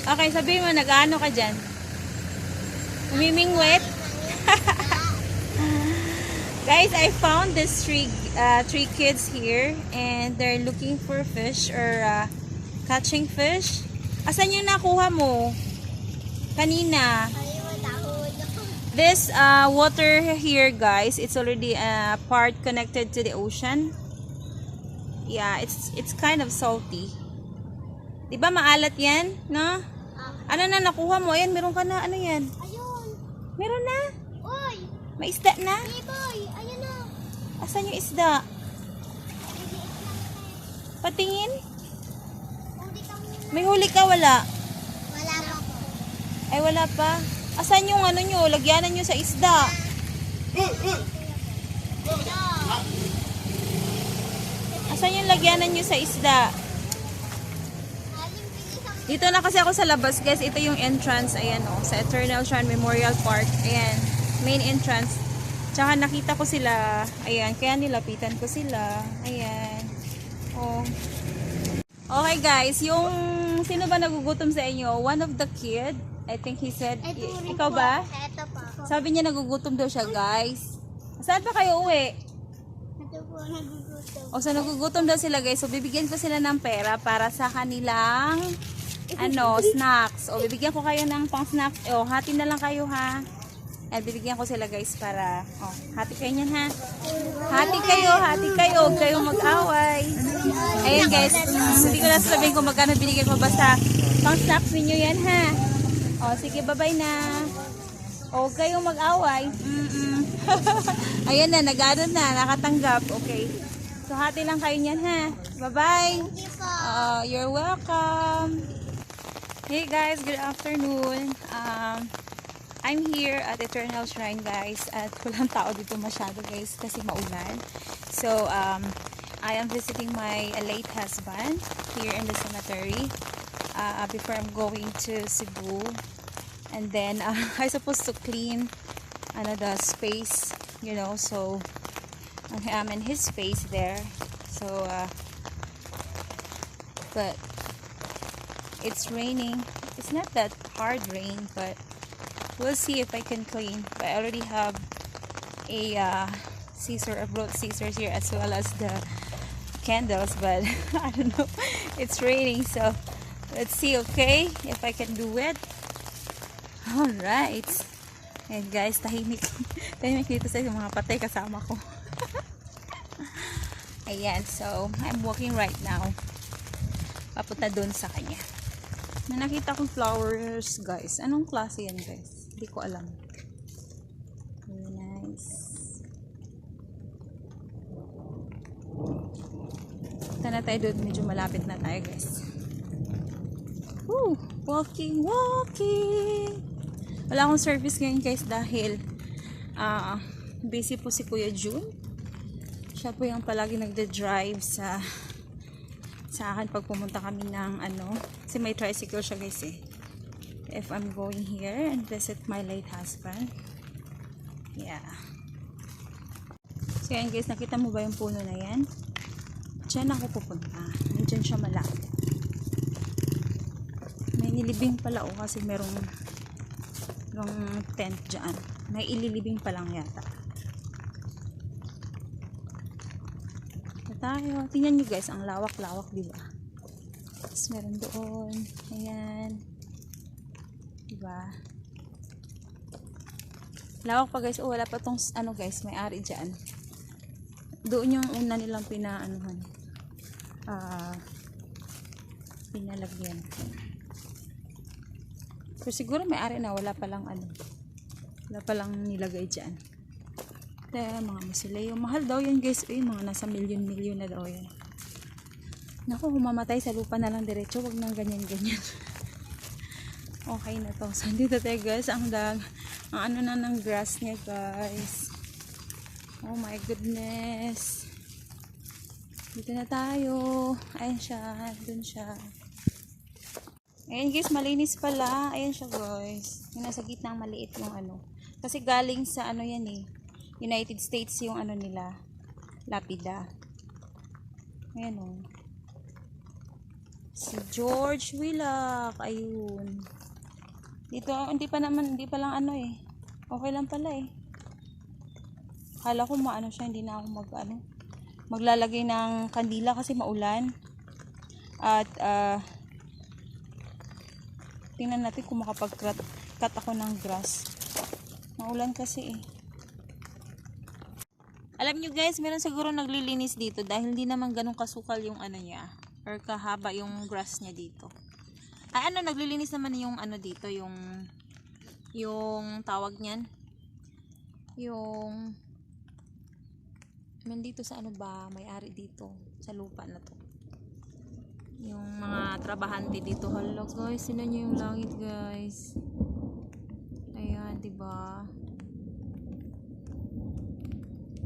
Okay, sabihin mo, nag-ano ka dyan? Umimingwit? Guys, I found this three kids here and they're looking for fish or catching fish. Asan yung nakuha mo? Kanina. This water here, guys, it's already part connected to the ocean. Yeah, it's kind of salty. 'Di ba maalat 'yan, no? Ano na nakuha mo? Ayan, meron ka na. Ano 'yan? Ayun. Meron na? Oy. May isda na? Hey boy, ayun na. Asan yung isda? Patingin? Huli ka muna. May huli ka, wala? Wala pa po. Ay, wala pa. Asan yung ano nyo? Lagyanan nyo sa isda. Asan yung lagyanan nyo sa isda? Dito na kasi ako sa labas, guys. Ito yung entrance. Ayan, oh, sa Eternalshrine Memorial Park. Ayan, main entrance. Tsaka nakita ko sila. Ayan, kaya nilapitan ko sila. Ayan. Oh. Okay, guys. Yung sino ba nagugutom sa inyo? One of the kid, I think he said, ikaw ba? Ito pa. Sabi niya nagugutom daw siya, guys. Saan pa kayo uwi? Ito po, nagugutom. O, so nagugutom daw sila, guys. So, bibigyan ko sila ng pera para sa kanilang snacks. O, bibigyan ko kayo ng pang snacks. O, hati na lang kayo, ha? At bibigyan ko sila, guys, para hati kayo niyan, ha? Hati kayo. Huwag kayong mag-away. Ayun, guys. Hindi ko na sasabihin kung magkano binigyan ko. Basta, pang snacks ninyo yan, ha? O, sige, bye-bye na. O, huwag kayong mag-away. Ayan na, nag-ano na, nakatanggap. Okay. So, hati lang kayo niyan, ha? Bye-bye. Thank you po. You're welcome. Hey guys, good afternoon. I'm here at Eternalshrine, guys, at walang tao dito masyado, guys, kasi maulan. So I am visiting my late husband here in the cemetery before I'm going to Cebu, and then I supposed to clean the space, you know, so I'm in his space there. So but it's raining. It's not that hard rain, but we'll see if I can clean. But I already have a scissor. I brought scissors here as well as the candles, but I don't know. It's raining, so let's see, okay, if I can do it. Alright. And guys, tahimik dito sa mga patay kasama ko. Ayan, so I'm walking right now. Papunta doon sa kanya. May nakita kong flowers, guys. Anong klase yan, guys? Hindi ko alam. Very nice. Punta na tayo doon. Medyo malapit na tayo, guys. Woo! Walking. Wala akong service ngayon, guys, dahil busy po si Kuya June. Siya po yung palagi nagde-drive sa akin pag pumunta kami ng kasi may tricycle siya, guys, eh. If I'm going here and visit my late husband. Yeah. So yan, guys, nakita mo ba yung puno na yan? Diyan ako pupunta. Diyan siya malapit. May nilibing pala, kasi merong tent dyan. May ililibing pa lang yata. Tayo. Tingnan nyo, guys, ang lawak-lawak, diba? Tapos meron doon. Ayan. Diba? Lawak pa, guys. Wala pa tong guys, may ari dyan. Doon yung una nilang pinalagyan. Pero siguro may ari na, wala palang nilagay dyan. Mga mausoleo. Mahal daw yan, guys. Mga nasa milyon na daw yan. Naku, humamatay sa lupa na lang diretso. Wag nang ganyan-ganyan. Okay na to. So, dito tayo, guys. Ang na ng grass niya, guys. Oh my goodness. Dito na tayo. Ayan siya. Dun siya. Ayan, guys. Malinis pala. Ayan siya, guys. Yung nasa gitna maliit yung Kasi galing sa yan, eh. United States yung nila, lapida. Ayan, oh. Si George Willock. Ayun. Dito, hindi pa lang ano eh. Okay lang pala eh. Kala ko maano siya, hindi na ako maglalagay ng kandila kasi maulan. At tingnan natin kung makapag-cut ako ng grass. Maulan kasi eh. Alam nyo guys, meron siguro naglilinis dito dahil hindi naman ganun kasukal yung ano niya or kahaba yung grass niya dito. Ay ano, naglilinis naman yung ano dito, yung tawag niyan. Yung nandito sa ano ba, may-ari dito sa lupa na to. Yung mga trabahante dito. Hello guys, tingnan niyo yung langit guys. Ayan, 'di ba?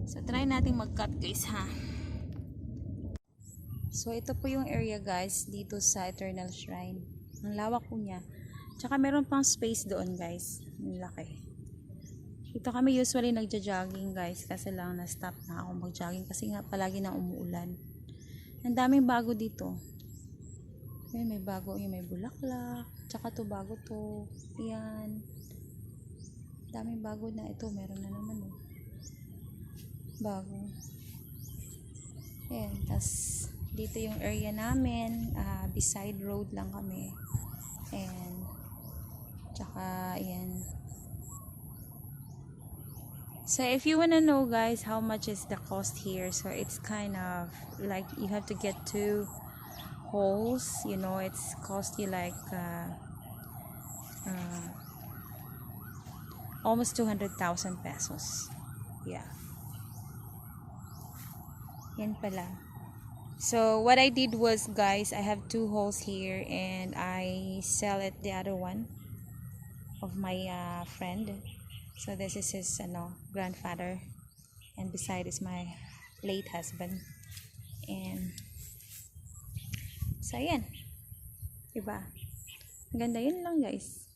So try nating mag-cut guys ha. So ito po yung area guys dito sa Eternal Shrine. Ang lawak po niya. Tsaka meron pang space doon guys. Ang laki. Dito kami usually nagja-jogging guys kasi lang na-stop na ako mag-jogging kasi nga palagi na umuulan. Ang daming bago dito. Ayun, may bago, yun, may bulaklak. Tsaka to bago to. Ayan. Daming bago na ito. Meron na naman oh. Bago. Ayan, tas dito yung area namin. Beside road lang kami. And tsaka ayan. So if you wanna know guys how much is the cost here, so it's kind of like you have to get 2 holes, you know, it's cost you like almost 200,000 pesos. Yeah. Yan pala. So what I did was guys, I have 2 holes here and I sell it the other one of my friend. So this is his grandfather and beside is my late husband. And so ayan. Diba? Ganda yun lang guys.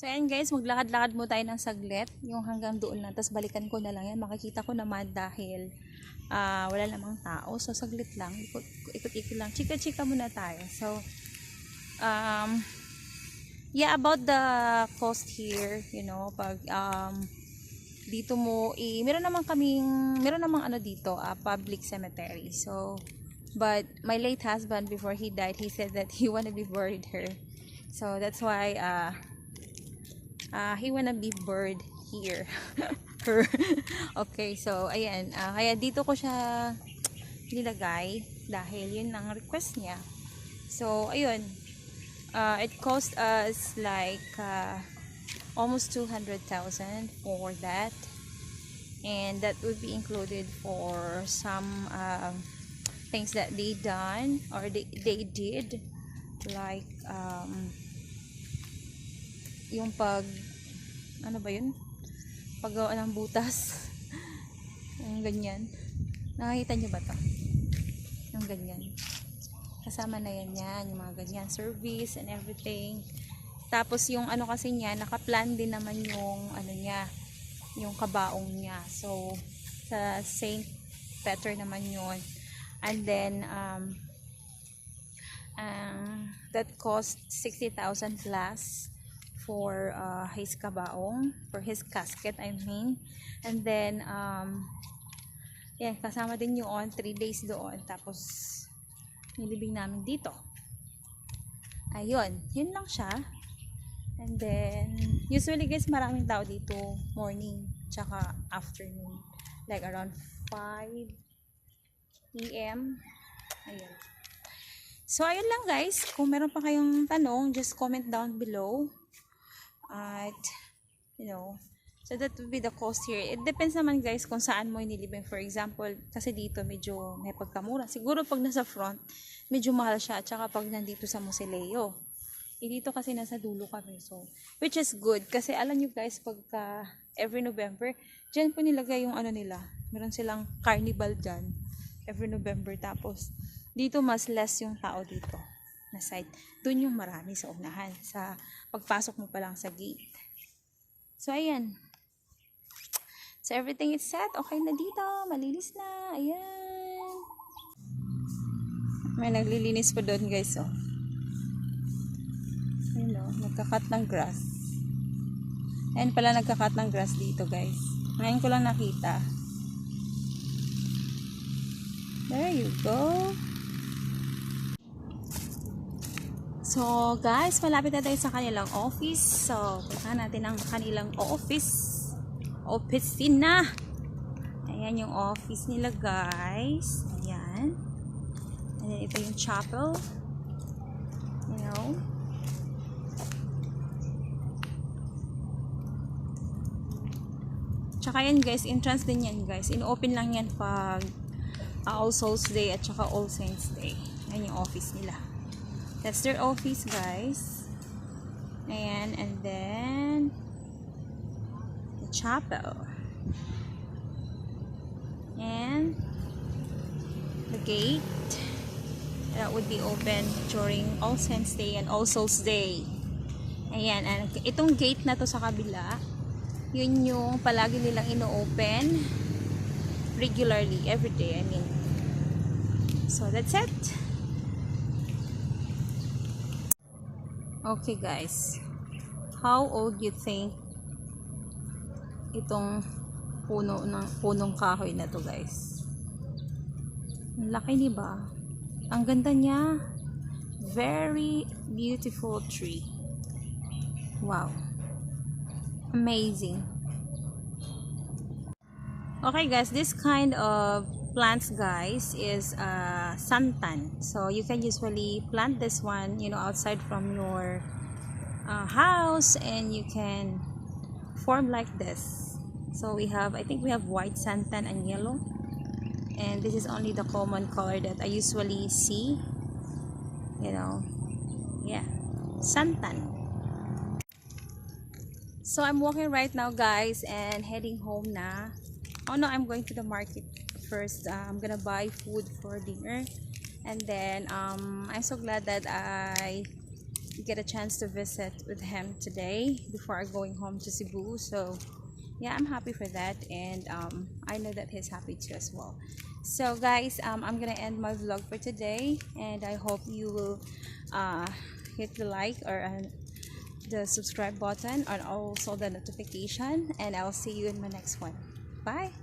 So ayan guys, maglakad-lakad mo tayo ng saglit, yung hanggang doon lang, tapos balikan ko na lang yan, makikita ko naman dahil wala namang tao, so saglit lang, ikot-ikot lang, chika-chika muna tayo. So yeah, about the cost here, you know, pag dito mo, meron namang ano dito, public cemetery. So but my late husband, before he died, he said that he wanna be buried here, so that's why he wanna be buried here. Her. Okay, so ayan, kaya dito ko siya nilagay dahil yun ang request niya. So ayun, it cost us like almost 200,000 for that, and that would be included for some things that they done or they did, like yung ano ba yun, paggawa ng butas. Yung ganyan, nakakita nyo ba to, yung ganyan, kasama na yan, yung mga ganyan, service and everything. Tapos yung ano kasi niya, nakaplan din naman yung ano niya, yung kabaong niya. So sa Saint Peter naman yun. And then that cost 60,000 plus for his kabaong, for his casket I mean. And then yeah, kasama din yung 3 days doon, tapos nilibing namin dito. Ayun, yun lang siya. And then usually guys, maraming tao dito morning tsaka afternoon, like around 5 p.m. Ayun. So, ayun lang guys. Kung meron pa kayong tanong, just comment down below. At, you know, so that would be the cost here. It depends naman guys kung saan mo inilibing. For example, kasi dito medyo may pagkamura. Siguro pag nasa front, medyo mahal siya. At saka pag nandito sa Musileo. Dito kasi nasa dulo kami. So, which is good. Kasi alam nyo guys, pagka every November, dyan po nilagay yung ano nila. Meron silang carnival dyan. Every November. Tapos, dito mas less yung tao dito na side. Doon yung marami sa unahan. Sa pagpasok mo pa lang sa gate. So, ayan. So, everything is set. Okay na dito. Malinis na. Ayan. May naglilinis pa doon guys. Oh. Ayan o. Nagkakat ng grass. Ayan pala nagkakat ng grass dito guys. Ngayon ko lang nakita. There you go. So, guys, malapit na tayo sa kanilang office. So, punta natin ang kanilang office. Opisina. Ayan yung office nila, guys. Ayan. And then, ito yung chapel. You know. Tsaka yan, guys. Entrance din yan, guys. In-open lang yan pag All Souls Day at saka All Saints Day. Ayan yung office nila. That's their office, guys. Ayan, and then the chapel. And the gate that would be open during All Saints Day and All Souls Day. Ayan, and itong gate na to sa kabila, yun yung palagi nilang ino-open regularly, every day, I mean. So, that's it. Okay guys, how old you think itong punong kahoy na to guys? Ang laki, di ba? Ang ganda niya. Very beautiful tree. Wow. Amazing. Okay guys, this kind of plants guys is santan. So you can usually plant this one, you know, outside from your house, and you can form like this. So we have, I think we have white santan and yellow, and this is only the common color that I usually see, you know. Yeah, santan. So I'm walking right now guys and heading home na. Oh no, I'm going to the market first. I'm gonna buy food for dinner, and then I'm so glad that I get a chance to visit with him today before going home to Cebu. So yeah, I'm happy for that, and I know that he's happy too as well. So guys, I'm gonna end my vlog for today, and I hope you will hit the like or the subscribe button and also the notification, and I'll see you in my next one. Bye.